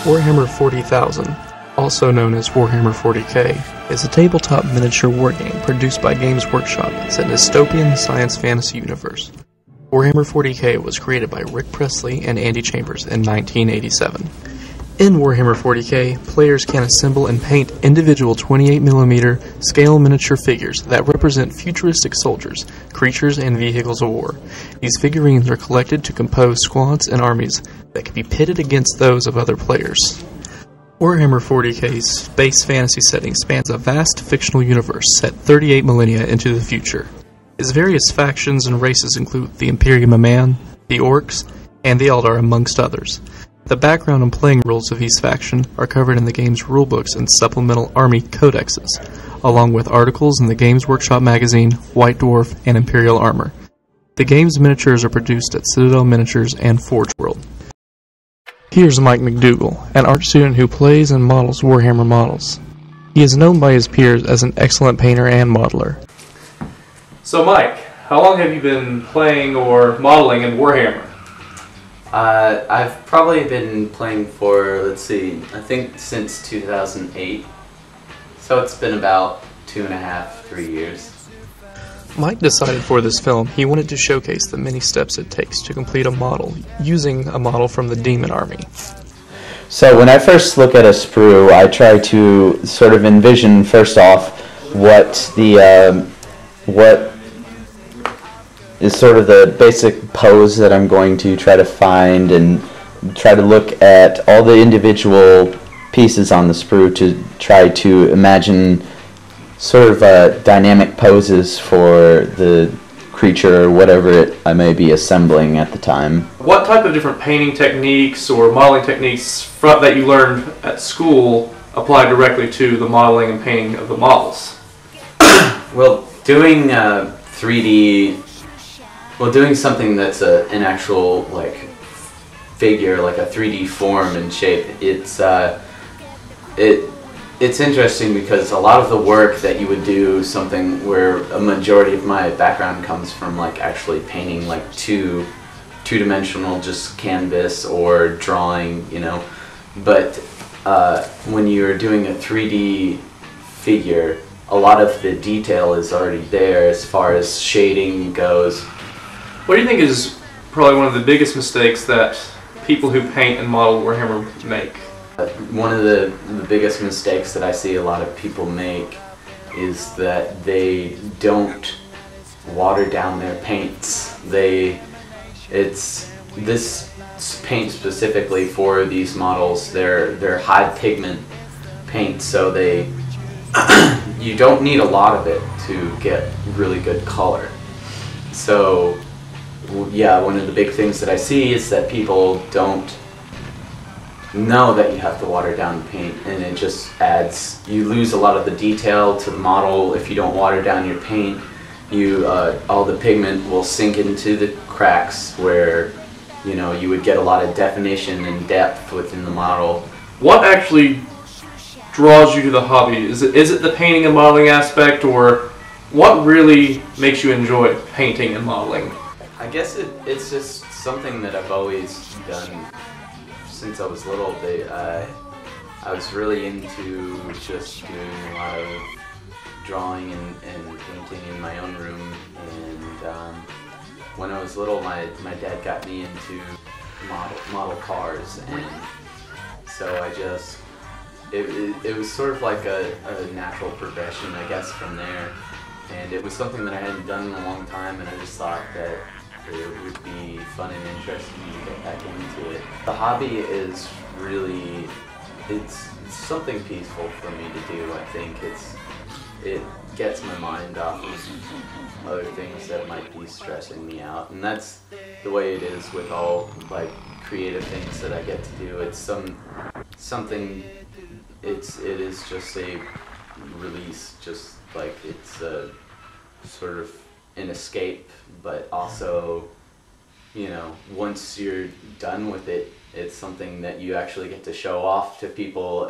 Warhammer 40,000, also known as Warhammer 40k, is a tabletop miniature wargame produced by Games Workshop set in a dystopian science fantasy universe. Warhammer 40k was created by Rick Presley and Andy Chambers in 1987. In Warhammer 40k, players can assemble and paint individual 28mm scale miniature figures that represent futuristic soldiers, creatures, and vehicles of war. These figurines are collected to compose squads and armies that can be pitted against those of other players. Warhammer 40k's space fantasy setting spans a vast fictional universe set 38 millennia into the future. Its various factions and races include the Imperium of Man, the Orcs, and the Eldar, amongst others. The background and playing rules of each faction are covered in the game's rulebooks and supplemental army codexes, along with articles in the Games Workshop magazine, White Dwarf, and Imperial Armor. The game's miniatures are produced at Citadel Miniatures and Forge World. Here's Mike McDougall, an art student who plays and models Warhammer models. He is known by his peers as an excellent painter and modeler. So Mike, how long have you been playing or modeling in Warhammer? I've probably been playing for, let's see, I think since 2008. So it's been about 2.5, 3 years. Mike decided for this film he wanted to showcase the many steps it takes to complete a model using a model from the Demon Army. So when I first look at a sprue, I try to sort of envision first off what is sort of the basic pose that I'm going to try to find, and try to look at all the individual pieces on the sprue to try to imagine sort of dynamic poses for the creature or whatever I may be assembling at the time. What type of different painting techniques or modeling techniques that you learned at school apply directly to the modeling and painting of the models? Well, doing 3D, doing something that's an actual like figure, like a 3D form and shape, it's interesting because a lot of the work that you would do, something where a majority of my background comes from, like actually painting like two-dimensional just canvas or drawing, you know. But when you're doing a 3D figure, a lot of the detail is already there as far as shading goes. What do you think is probably one of the biggest mistakes that people who paint and model Warhammer make? One of the biggest mistakes that I see a lot of people make is that they don't water down their paints. This paint specifically for these models, they're high pigment paint, so you don't need a lot of it to get really good color. So yeah, one of the big things that I see is that people don't know that you have to water down the paint, and it just adds, you lose a lot of the detail to the model if you don't water down your paint. All the pigment will sink into the cracks where, you know, you would get a lot of definition and depth within the model. What actually draws you to the hobby? Is it the painting and modeling aspect, or what really makes you enjoy painting and modeling? I guess it's just something that I've always done since I was little. I was really into just doing a lot of drawing and painting in my own room, and when I was little, my dad got me into model cars, and so it was sort of like a natural progression, I guess, from there. And it was something that I hadn't done in a long time, and I just thought that it would be fun and interesting to get back into it. The hobby is really, it's something peaceful for me to do. I think it gets my mind off of other things that might be stressing me out, and that's the way it is with all like creative things that I get to do. It's something. It is just a release, just like it's a sort of an escape, but also, you know, once you're done with it, it's something that you actually get to show off to people.